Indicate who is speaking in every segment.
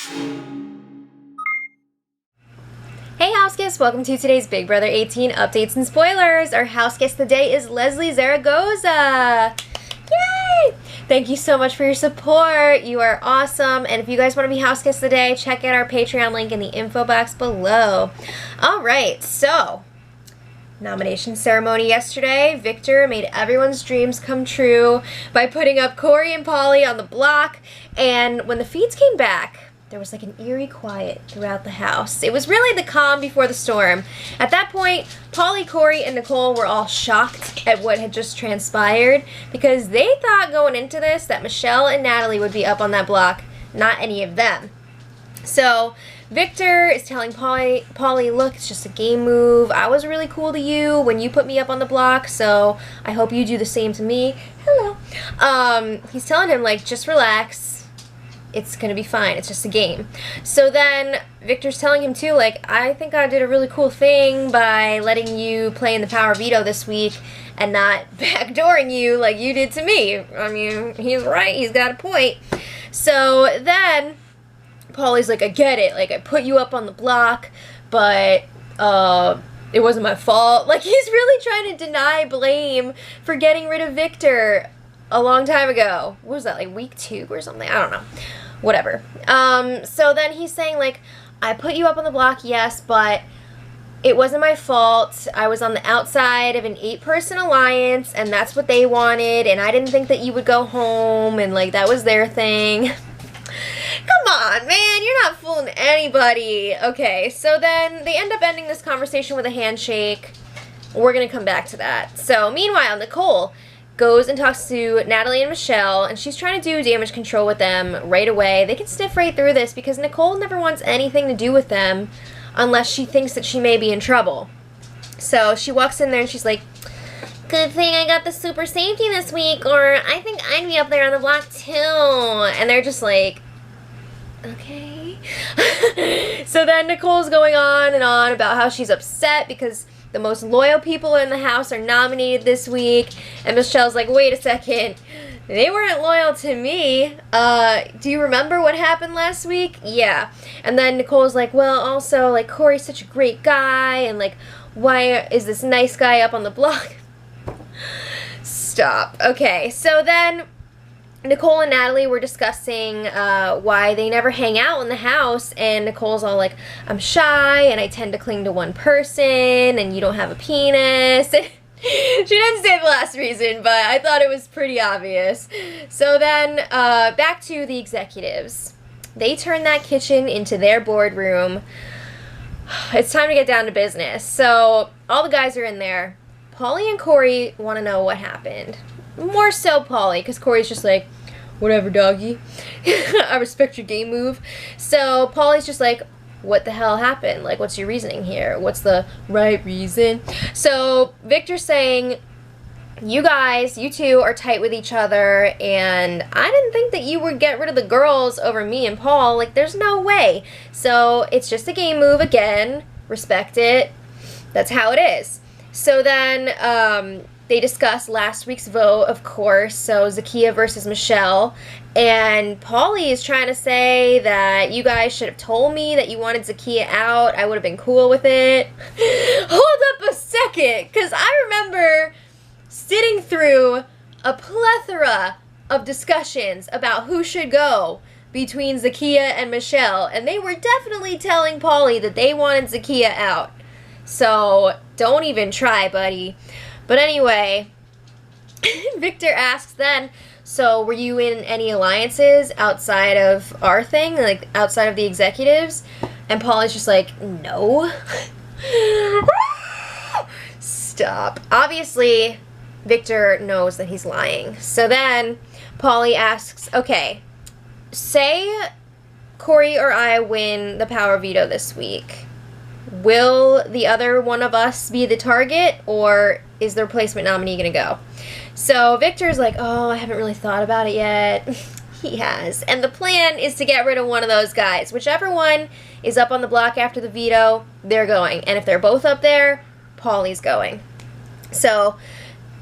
Speaker 1: Hey Houseguests, welcome to today's Big Brother 18 updates and spoilers. Our house guest today is Leslie Zaragoza. Yay! Thank you so much for your support. You are awesome. And if you guys want to be house guests today, check out our Patreon link in the info box below. Alright, so nomination ceremony yesterday. Victor made everyone's dreams come true by putting up Corey and Paulie on the block. And when the feeds came back, there was like an eerie quiet throughout the house. It was really the calm before the storm. At that point, Paulie, Corey, and Nicole were all shocked at what had just transpired because they thought going into this that Michelle and Natalie would be up on that block, not any of them. So Victor is telling Paulie, look, it's just a game move. I was really cool to you when you put me up on the block, so I hope you do the same to me. Hello. He's telling him, like, just relax. It's gonna be fine. It's just a game. So then Victor's telling him too, like, I think I did a really cool thing by letting you play in the power veto this week and not backdooring you like you did to me. I mean, he's right. He's got a point. So then Paulie's like, I get it. Like, I put you up on the block, but it wasn't my fault. Like, he's really trying to deny blame for getting rid of Victor a long time ago. What was that, like week 2 or something? I don't know. Whatever. So then he's saying, like, I put you up on the block, yes, but it wasn't my fault. I was on the outside of an 8-person alliance, and that's what they wanted, and I didn't think that you would go home, and, like, that was their thing. Come on, man, you're not fooling anybody. Okay, so then they end up ending this conversation with a handshake. We're gonna come back to that. So, meanwhile, Nicole goes and talks to Natalie and Michelle, and she's trying to do damage control with them right away. They can sniff right through this because Nicole never wants anything to do with them unless she thinks that she may be in trouble. So she walks in there and she's like, good thing I got the super safety this week, or I think I'd be up there on the block too. And they're just like, okay. So then Nicole's going on and on about how she's upset because the most loyal people in the house are nominated this week. And Michelle's like, wait a second. They weren't loyal to me. Do you remember what happened last week? Yeah. And then Nicole's like, well, also, like, Corey's such a great guy. And, like, why is this nice guy up on the block? Stop. Okay, so then Nicole and Natalie were discussing why they never hang out in the house, and Nicole's all like, I'm shy, and I tend to cling to one person, and you don't have a penis. She didn't say the last reason, but I thought it was pretty obvious. So then, back to the executives. They turned that kitchen into their boardroom. It's time to get down to business. So, all the guys are in there. Paulie and Corey want to know what happened. More so Paulie, because Corey's just like, whatever, doggy. I respect your game move. So Paulie's just like, what the hell happened? Like, what's your reasoning here? What's the right reason? So Victor's saying, you guys, you two are tight with each other, and I didn't think that you would get rid of the girls over me and Paul. Like, there's no way. So it's just a game move again. Respect it. That's how it is. So then, they discussed last week's vote, of course, so Zakiya versus Michelle, and Paulie is trying to say that you guys should have told me that you wanted Zakiya out. I would have been cool with it. Hold up a second, because I remember sitting through a plethora of discussions about who should go between Zakiya and Michelle, and they were definitely telling Paulie that they wanted Zakiya out. So don't even try, buddy. But anyway, Victor asks then, so were you in any alliances outside of our thing, like outside of the executives? And Paulie's just like, no. Stop. Obviously, Victor knows that he's lying. So then Paulie asks, okay, say Corey or I win the power veto this week. Will the other one of us be the target, or is the replacement nominee going to go? So Victor's like, oh, I haven't really thought about it yet. He has. And the plan is to get rid of one of those guys. Whichever one is up on the block after the veto, they're going. And if they're both up there, Paulie's going. So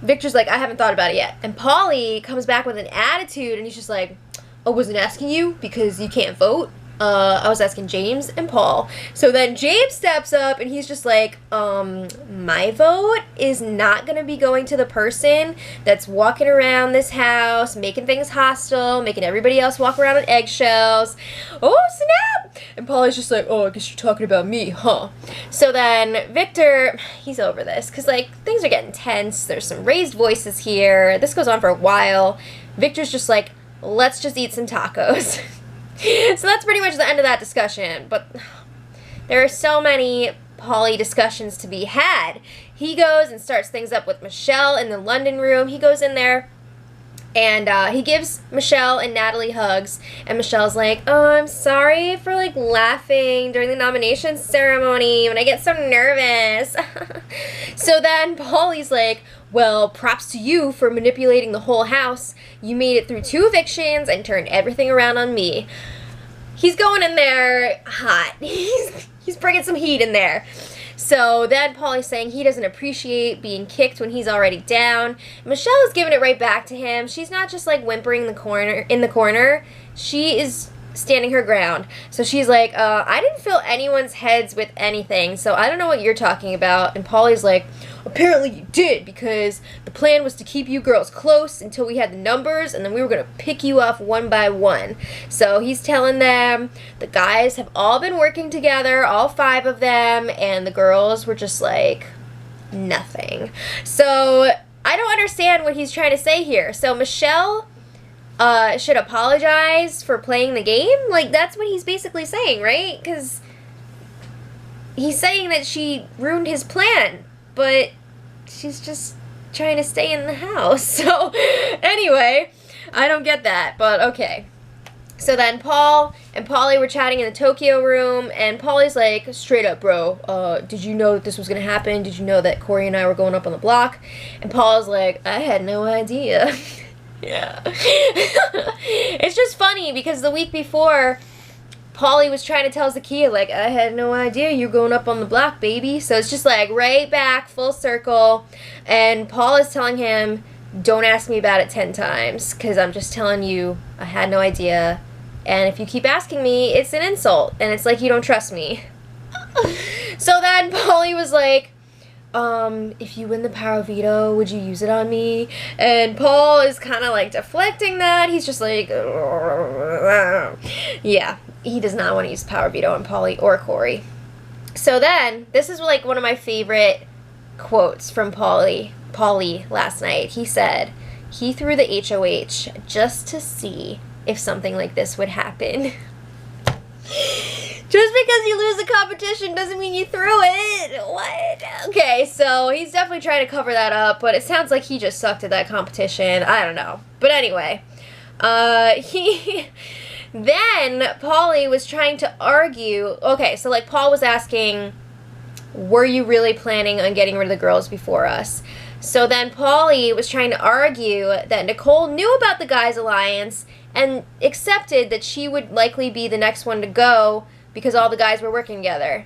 Speaker 1: Victor's like, I haven't thought about it yet. And Paulie comes back with an attitude, and he's just like, I wasn't asking you because you can't vote. I was asking James and Paul. So then James steps up and he's just like, my vote is not going to be going to the person that's walking around this house, making things hostile, making everybody else walk around on eggshells. Oh, snap! And Paul is just like, oh, I guess you're talking about me, huh? So then Victor, he's over this because, like, things are getting tense. There's some raised voices here. This goes on for a while. Victor's just like, let's just eat some tacos. So that's pretty much the end of that discussion. But there are so many Paulie discussions to be had. He goes and starts things up with Michelle in the London room. He goes in there and he gives Michelle and Natalie hugs. And Michelle's like, oh, I'm sorry for, like, laughing during the nomination ceremony when I get so nervous. So then Paulie's like, well, props to you for manipulating the whole house. You made it through 2 evictions and turned everything around on me. He's going in there hot. He's bringing some heat in there. So then Paulie's saying he doesn't appreciate being kicked when he's already down. Michelle is giving it right back to him. She's not just, like, whimpering in the corner. She is standing her ground. So she's like, I didn't fill anyone's heads with anything, so I don't know what you're talking about. And Paulie's like, apparently you did, because the plan was to keep you girls close until we had the numbers, and then we were going to pick you off one by one. So he's telling them the guys have all been working together, all 5 of them, and the girls were just like, nothing. So I don't understand what he's trying to say here. So Michelle should apologize for playing the game? Like, that's what he's basically saying, right? Because he's saying that she ruined his plan, but she's just trying to stay in the house. So, anyway, I don't get that, but okay. So then Paul and Paulie were chatting in the Tokyo room, and Paulie's like, straight up, bro, did you know that this was going to happen? Did you know that Corey and I were going up on the block? And Paul's like, I had no idea. Yeah. It's just funny because the week before, Paulie was trying to tell Zakiya, like, I had no idea you were going up on the block, baby. So it's just like right back, full circle. And Paul is telling him, don't ask me about it 10 times because I'm just telling you I had no idea. And if you keep asking me, it's an insult. And it's like you don't trust me. So then Paulie was like, if you win the power of veto, would you use it on me? And Paul is kind of like deflecting that. He's just like, yeah, he does not want to use power veto on Paulie or Corey. So then, this is like one of my favorite quotes from Paulie last night. He said, he threw the HOH just to see if something like this would happen. Just because you lose the competition doesn't mean you threw it. What? Okay, so he's definitely trying to cover that up, but it sounds like he just sucked at that competition. I don't know. But anyway, then Paulie was trying to argue. Okay, so like Paul was asking, were you really planning on getting rid of the girls before us? So then Paulie was trying to argue that Nicole knew about the guys' alliance and accepted that she would likely be the next one to go because all the guys were working together.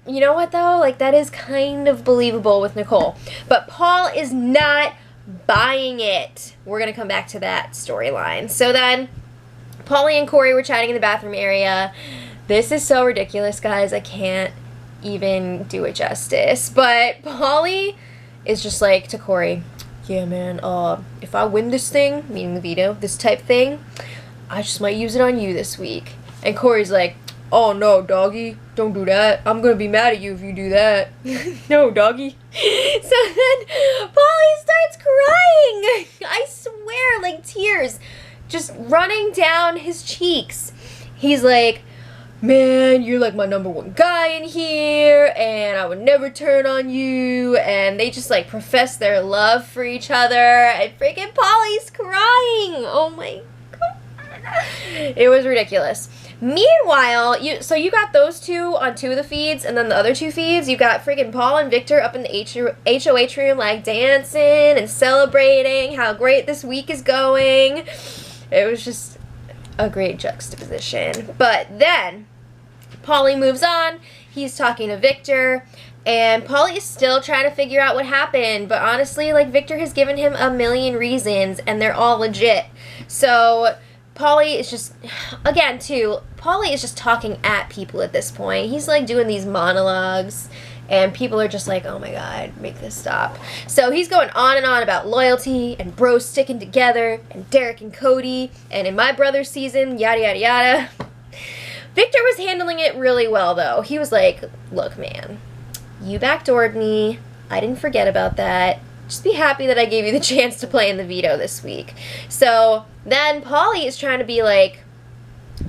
Speaker 1: You know what, though? Like, that is kind of believable with Nicole. But Paul is not buying it. We're going to come back to that storyline. So then, Paulie and Corey were chatting in the bathroom area. This is so ridiculous, guys. I can't even do it justice. But Paulie is just like to Corey, yeah, man, if I win this thing, meaning the veto, this type thing, I just might use it on you this week. And Corey's like, oh no, doggy, don't do that. I'm gonna be mad at you if you do that. No, doggy. So then Paulie starts crying. I swear, like tears just running down his cheeks. He's like, man, you're like my #1 guy in here, and I would never turn on you. And they just like profess their love for each other, and freaking Paulie's crying. Oh my god. It was ridiculous. Meanwhile, you got those 2 on 2 of the feeds, and then the other 2 feeds, you got freaking Paul and Victor up in the HOH room, like dancing and celebrating how great this week is going. It was just a great juxtaposition. But then Paulie moves on. He's talking to Victor, and Paulie is still trying to figure out what happened. But honestly, like, Victor has given him a million reasons, and they're all legit. So Paulie is just, again, too, Paulie is just talking at people at this point. He's, like, doing these monologues, and people are just like, oh, my God, make this stop. So he's going on and on about loyalty, and bros sticking together, and Derek and Cody, and in my brother's season, yada, yada, yada. Victor was handling it really well, though. He was like, look, man, you backdoored me. I didn't forget about that. Just be happy that I gave you the chance to play in the veto this week. So then Paulie is trying to be like,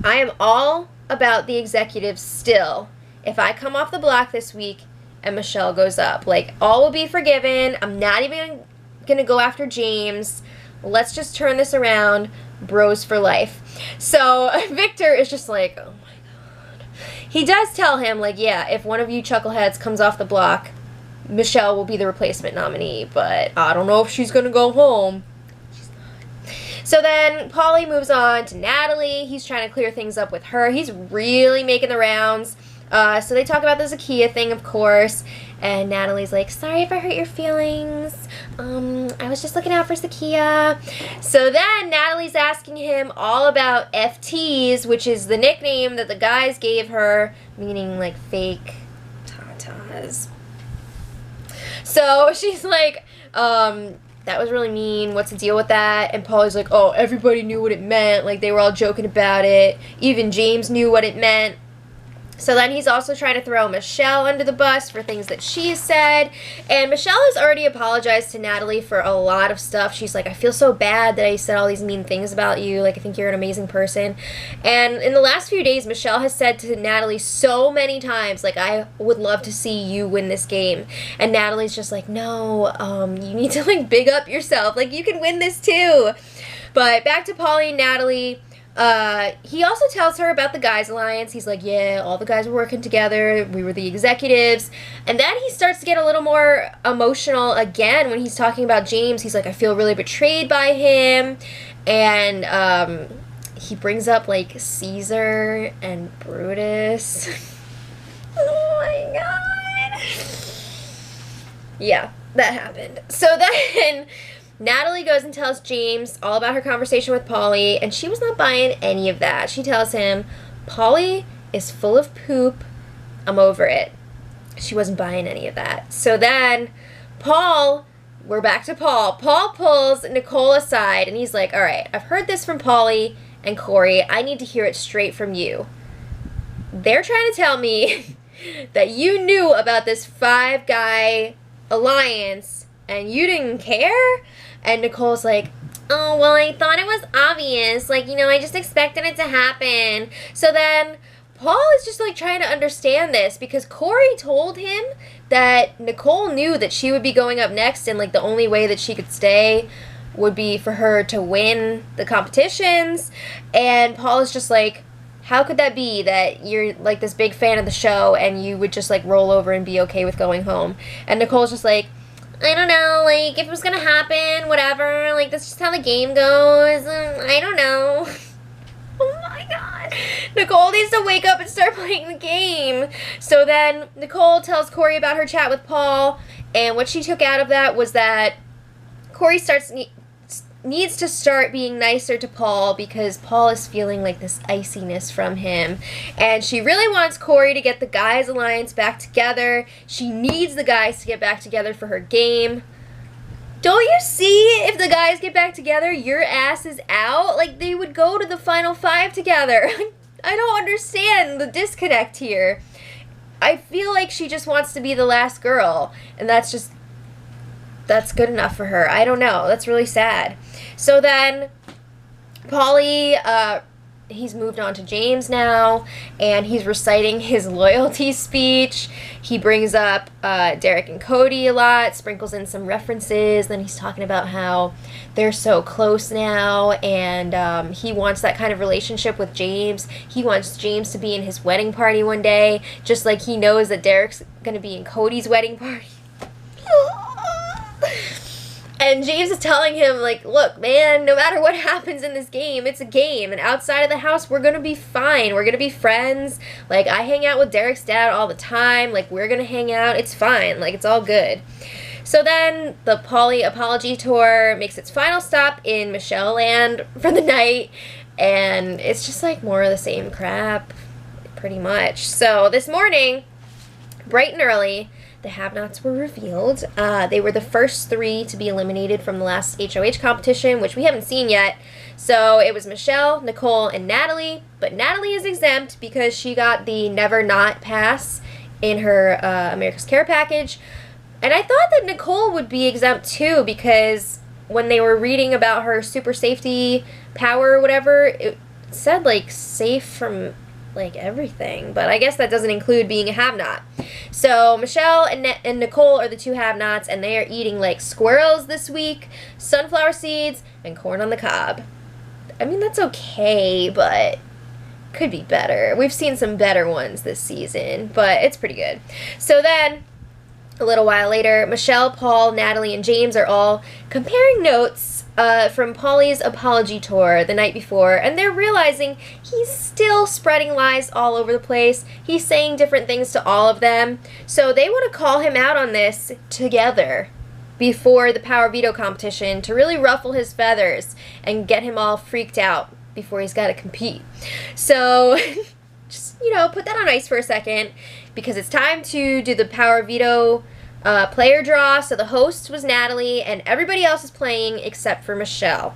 Speaker 1: I am all about the executives still. If I come off the block this week and Michelle goes up, like, all will be forgiven. I'm not even going to go after James. Let's just turn this around. Bros for life. So Victor is just like, oh my God. He does tell him, like, yeah, if one of you chuckleheads comes off the block, Michelle will be the replacement nominee, but I don't know if she's going to go home. She's not. So then Paulie moves on to Natalie. He's trying to clear things up with her. He's really making the rounds. So they talk about the Zakiya thing, of course, and Natalie's like, sorry if I hurt your feelings. I was just looking out for Zakiya. So then Natalie's asking him all about FTs, which is the nickname that the guys gave her, meaning, like, fake tatas. So she's like, that was really mean. What's the deal with that? And Paulie's like, oh, everybody knew what it meant. Like, they were all joking about it. Even James knew what it meant. So then he's also trying to throw Michelle under the bus for things that she said. And Michelle has already apologized to Natalie for a lot of stuff. She's like, I feel so bad that I said all these mean things about you. Like, I think you're an amazing person. And in the last few days, Michelle has said to Natalie so many times, like, I would love to see you win this game. And Natalie's just like, no, you need to, like, big up yourself. Like, you can win this too. But back to Paulie and Natalie. He also tells her about the guys alliance. He's like, yeah, all the guys were working together. We were the executives. And then he starts to get a little more emotional again when he's talking about James. He's like, I feel really betrayed by him. And, he brings up, like, Caesar and Brutus. Oh my God. Yeah, that happened. So then Natalie goes and tells James all about her conversation with Paulie, and she was not buying any of that. She tells him, Paulie is full of poop. I'm over it. She wasn't buying any of that. So then we're back to Paul. Paul pulls Nicole aside, and he's like, all right, I've heard this from Paulie and Corey. I need to hear it straight from you. They're trying to tell me that you knew about this 5-guy alliance, and you didn't care? And Nicole's like, oh, well, I thought it was obvious. Like, you know, I just expected it to happen. So then Paul is just, like, trying to understand this because Corey told him that Nicole knew that she would be going up next and, like, the only way that she could stay would be for her to win the competitions. And Paul is just like, how could that be that you're, like, this big fan of the show and you would just, like, roll over and be okay with going home? And Nicole's just like, I don't know, like, if it was gonna happen, whatever, like, that's just how the game goes, I don't know. Oh my God. Nicole needs to wake up and start playing the game. So then Nicole tells Corey about her chat with Paul, and what she took out of that was that Corey needs to start being nicer to Paul because Paul is feeling like this iciness from him. And she really wants Corey to get the guys alliance back together. She needs the guys to get back together for her game. Don't you see if the guys get back together, your ass is out? Like, they would go to the final 5 together. I don't understand the disconnect here. I feel like she just wants to be the last girl, and that's good enough for her. I don't know. That's really sad. So then Paulie, he's moved on to James now, and he's reciting his loyalty speech. He brings up Derek and Cody a lot, sprinkles in some references. Then he's talking about how they're so close now, and he wants that kind of relationship with James. He wants James to be in his wedding party one day, just like he knows that Derek's going to be in Cody's wedding party. And James is telling him, like, look, man, no matter what happens in this game, it's a game. And outside of the house, we're going to be fine. We're going to be friends. Like, I hang out with Derek's dad all the time. Like, we're going to hang out. It's fine. Like, it's all good. So then the Paulie apology tour makes its final stop in Michelle Land for the night. And it's just like more of the same crap, pretty much. So this morning, bright and early, the have-nots were revealed. They were the first 3 to be eliminated from the last HOH competition, which we haven't seen yet. So it was Michelle, Nicole, and Natalie. But Natalie is exempt because she got the Never Not pass in her America's Care package. And I thought that Nicole would be exempt too, because when they were reading about her super safety power or whatever, it said like safe from like everything, but I guess that doesn't include being a have-not. So Michelle and Nicole are the 2 have-nots, and they are eating like squirrels this week, sunflower seeds, and corn on the cob. I mean, that's okay, but could be better. We've seen some better ones this season, but it's pretty good. So then, a little while later, Michelle, Paul, Natalie, and James are all comparing notes from Paulie's apology tour the night before, and they're realizing he's still spreading lies all over the place. He's saying different things to all of them, so they want to call him out on this together before the Power Veto competition to really ruffle his feathers and get him all freaked out before he's got to compete. So just, put that on ice for a second, because it's time to do the Power Veto player draw. So the host was Natalie, and everybody else is playing except for Michelle.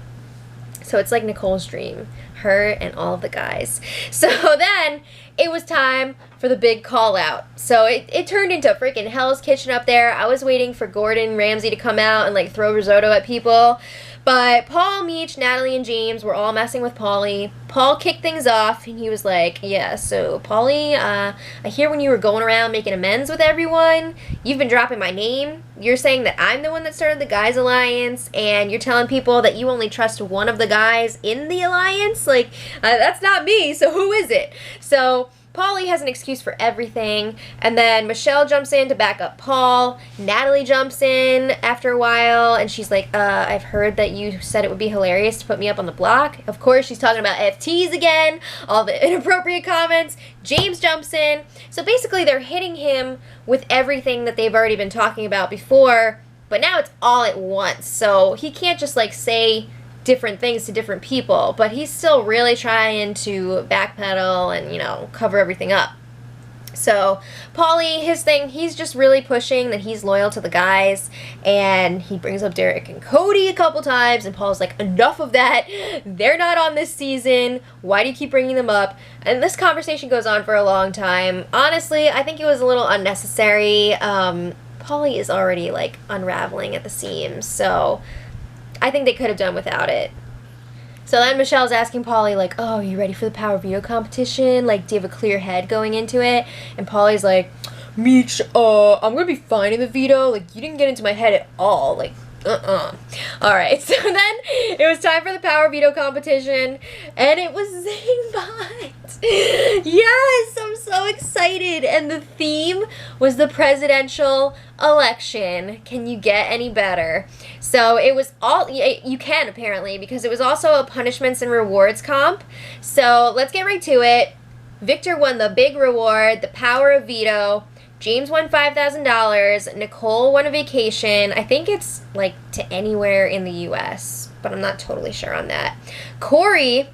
Speaker 1: So it's like Nicole's dream, her and all of the guys. So then it was time for the big call out. So it turned into freaking Hell's Kitchen up there. I was waiting for Gordon Ramsay to come out and like throw risotto at people. But Paul, Meech, Natalie, and James were all messing with Paulie. Paul kicked things off, and he was like, yeah, so Paulie, I hear when you were going around making amends with everyone, you've been dropping my name. You're saying that I'm the one that started the Guys Alliance, and you're telling people that you only trust one of the guys in the alliance? Like, that's not me, so who is it? So Paulie has an excuse for everything, and then Michelle jumps in to back up Paul. Natalie jumps in after a while, and she's like, I've heard that you said it would be hilarious to put me up on the block. Of course, she's talking about FTs again, all the inappropriate comments. James jumps in. So basically, they're hitting him with everything that they've already been talking about before, but now it's all at once. So he can't just, like, say different things to different people, but he's still really trying to backpedal and, cover everything up. So Paulie, his thing, he's just really pushing that he's loyal to the guys, and he brings up Derek and Cody a couple times, and Paul's like, enough of that. They're not on this season. Why do you keep bringing them up? And this conversation goes on for a long time. Honestly, I think it was a little unnecessary. Paulie is already, like, unraveling at the seams, so I think they could have done without it. So then Michelle's asking Paulie, like, oh, you ready for the Power Veto competition? Like, do you have a clear head going into it? And Paulie's like, Meech, I'm gonna be fine in the veto. Like, you didn't get into my head at all. Like, Alright, so then it was time for the Power Veto competition, and it was Zangbot. Yes, I'm so excited. And the theme was the presidential election. Can you get any better? So it was all, you can apparently, because it was also a punishments and rewards comp. So let's get right to it. Victor won the big reward, the Power of Veto. James won $5,000. Nicole won a vacation. I think it's like to anywhere in the U.S., but I'm not totally sure on that. Corey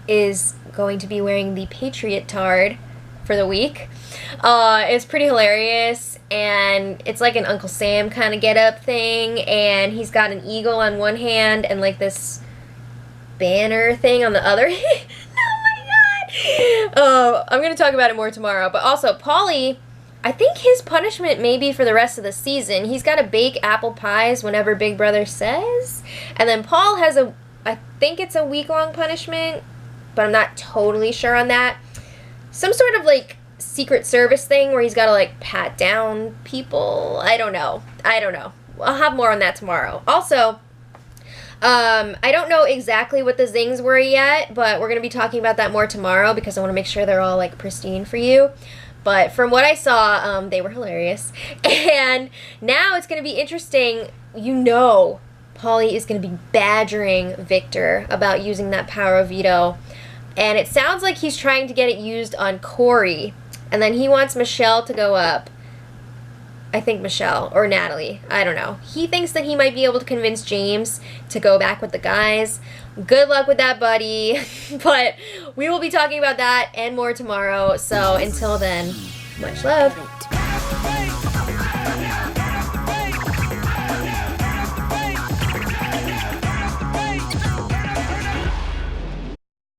Speaker 1: is going to be wearing the Patriot Tard for the week. It's pretty hilarious, and it's like an Uncle Sam kind of get-up thing, and he's got an eagle on one hand and like this banner thing on the other hand. Oh my god! I'm going to talk about it more tomorrow, but also Paulie, I think his punishment may be for the rest of the season. He's got to bake apple pies whenever Big Brother says. And then Paul has I think it's a week-long punishment, but I'm not totally sure on that. Some sort of, like, Secret Service thing where he's got to, like, pat down people. I don't know. I'll have more on that tomorrow. Also, I don't know exactly what the zings were yet, but we're going to be talking about that more tomorrow because I want to make sure they're all, like, pristine for you. But from what I saw, they were hilarious. And now it's going to be interesting. Paulie is going to be badgering Victor about using that Power of Veto. And it sounds like he's trying to get it used on Corey. And then he wants Michelle to go up. I think Michelle or Natalie. I don't know. He thinks that he might be able to convince James to go back with the guys. Good luck with that, buddy. But we will be talking about that and more tomorrow. So until then, much love.